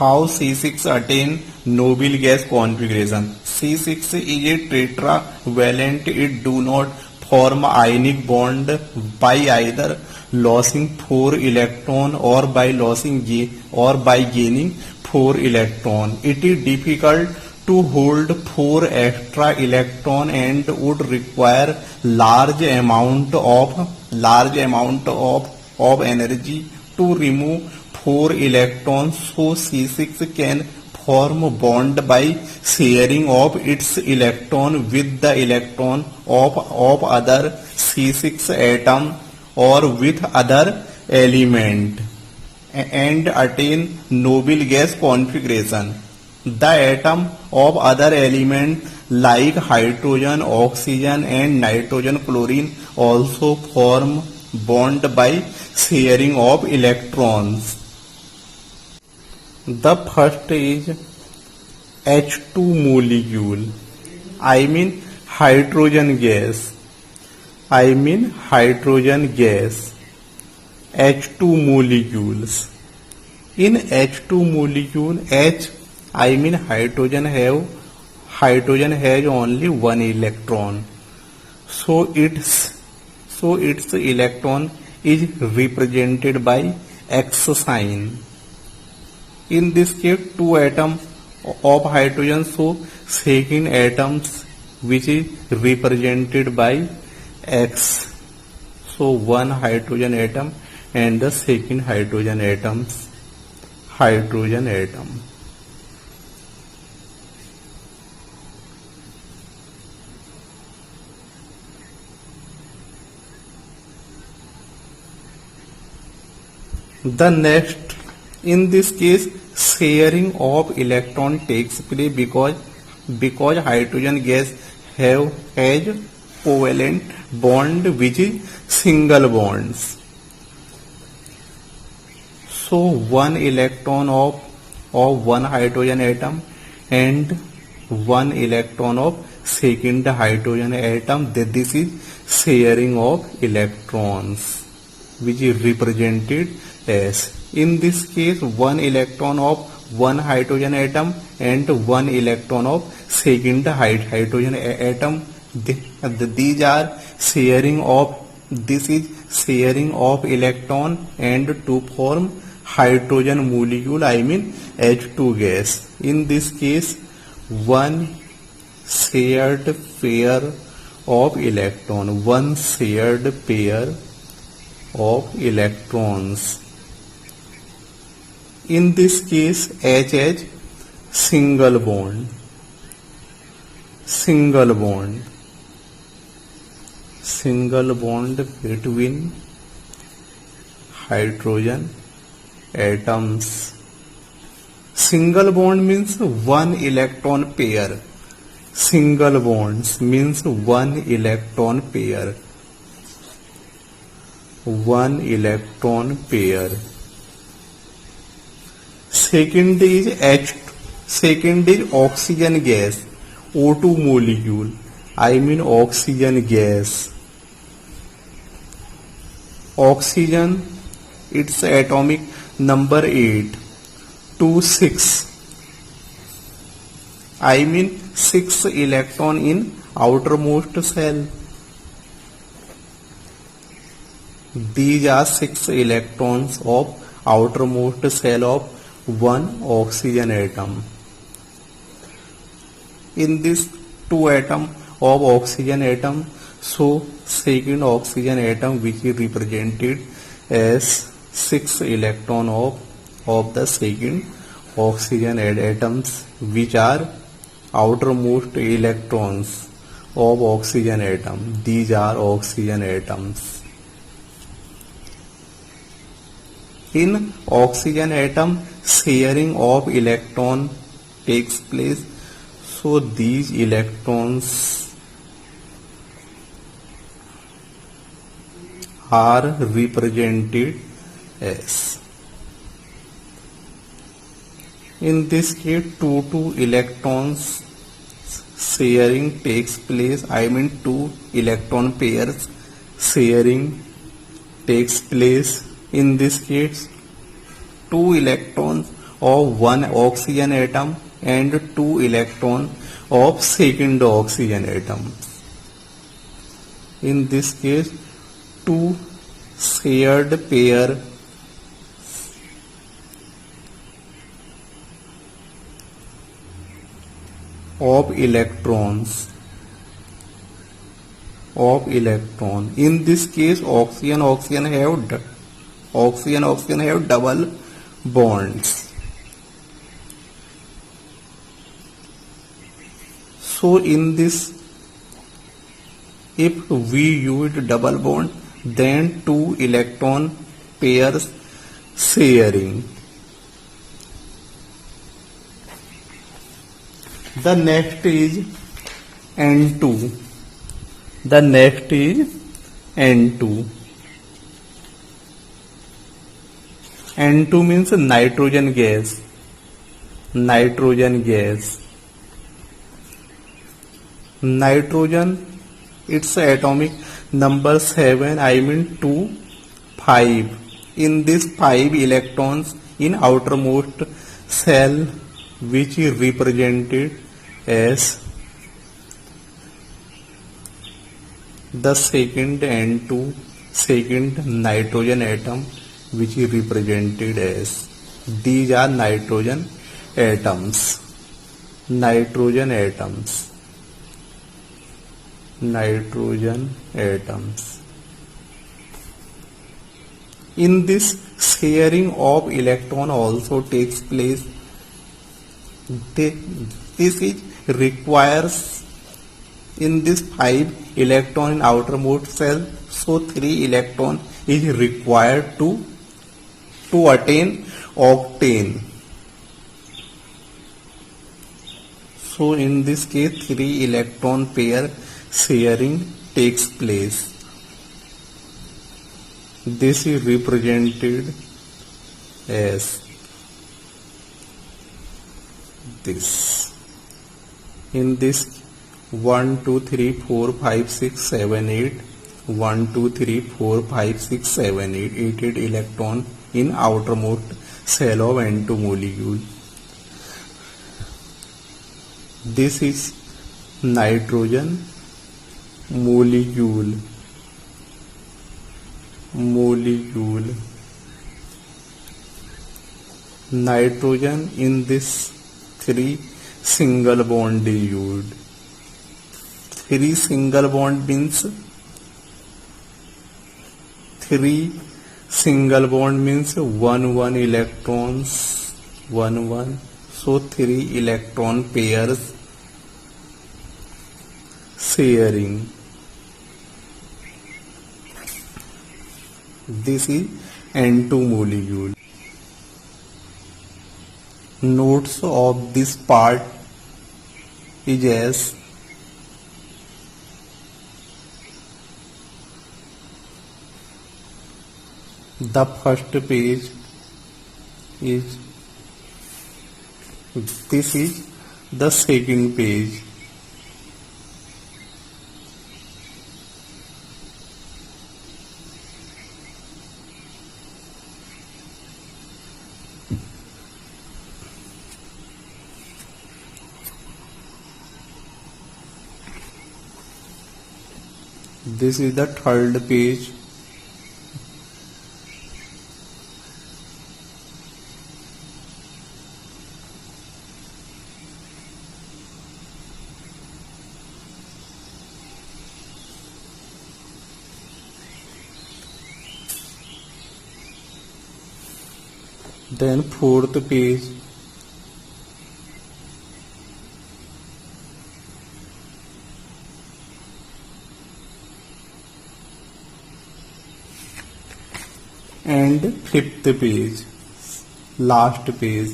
How C6 attain noble gas configuration? C6 is a tetravalent. It do not form ionic bond by either losing 4 electron or by gaining 4 electron. It is difficult to hold 4 extra electron and would require large amount of energy to remove 4 electrons. So C6 can form bond by sharing of its electron with the electron of other C6 atom or with other element and attain noble gas configuration. The atom of other element like hydrogen, oxygen and nitrogen, chlorine also form bond by sharing of electrons. The first is H2 molecule. I mean hydrogen gas. H2 molecules. In H2 molecule, hydrogen has only one electron. So its electron is represented by X sign. In this case, 2 atoms of hydrogen, so second atoms which is represented by X. So one hydrogen atom and the second hydrogen atom. The next, in this case, sharing of electron takes place because hydrogen gas has covalent bond which is single bonds. So one electron of one hydrogen atom and one electron of second hydrogen atom. This is sharing of electrons which is represented as. In this case, one electron of one hydrogen atom and one electron of second hydrogen atom. These are sharing of. This is sharing of electron and to form hydrogen molecule. I mean H2 gas. In this case, one shared pair of electron. One shared pair of electrons. In this case, H has single bond between hydrogen atoms. Single bond means one electron pair. Single bonds means one electron pair. Second is oxygen gas, O2 molecule. I mean oxygen gas. Oxygen, its atomic number 8, 2, 6. I mean 6 electron in outermost cell. These are 6 electrons of outermost cell of one oxygen atom. In this 2 atom of oxygen atom, so second oxygen atom which is represented as 6 electron of the second oxygen atoms, which are outermost electrons of oxygen atom. These are oxygen atoms. In oxygen atom, sharing of electron takes place. So these electrons are represented as. In this case, 2 electrons sharing takes place. I mean 2 electron pairs sharing takes place. In this case, 2 electrons of one oxygen atom and 2 electron of second oxygen atom. In this case, two shared pair of electrons. In this case, oxygen have double bonds. So in this, if we use double bond, then two electron pairs sharing. The next is N2. N2 means nitrogen gas. Nitrogen, its atomic number 7, 2, 5. In this 5 electrons in outermost shell, which is represented as the second N2, second nitrogen atom, which is represented as, these are nitrogen atoms. In this, sharing of electron also takes place. This is requires in this 5 electron in outermost shell, so 3 electron is required to attain octane. So in this case, 3 electron pair sharing takes place. This is represented as this. In this 1, 2, 3, 4, 5, 6, 7, 8. 1, 2, 3, 4, 5, 6, 7, 8. 8 electron in outermost shell of N2 molecule. This is nitrogen molecule. Nitrogen in this 3 single bond is used. 3 single bond means 1 electrons, 1. So 3 electron pairs sharing. This is N2 molecule. Notes of this part is as the first page is, this is the second page. This is the third page. Then fourth page. And fifth page, last page.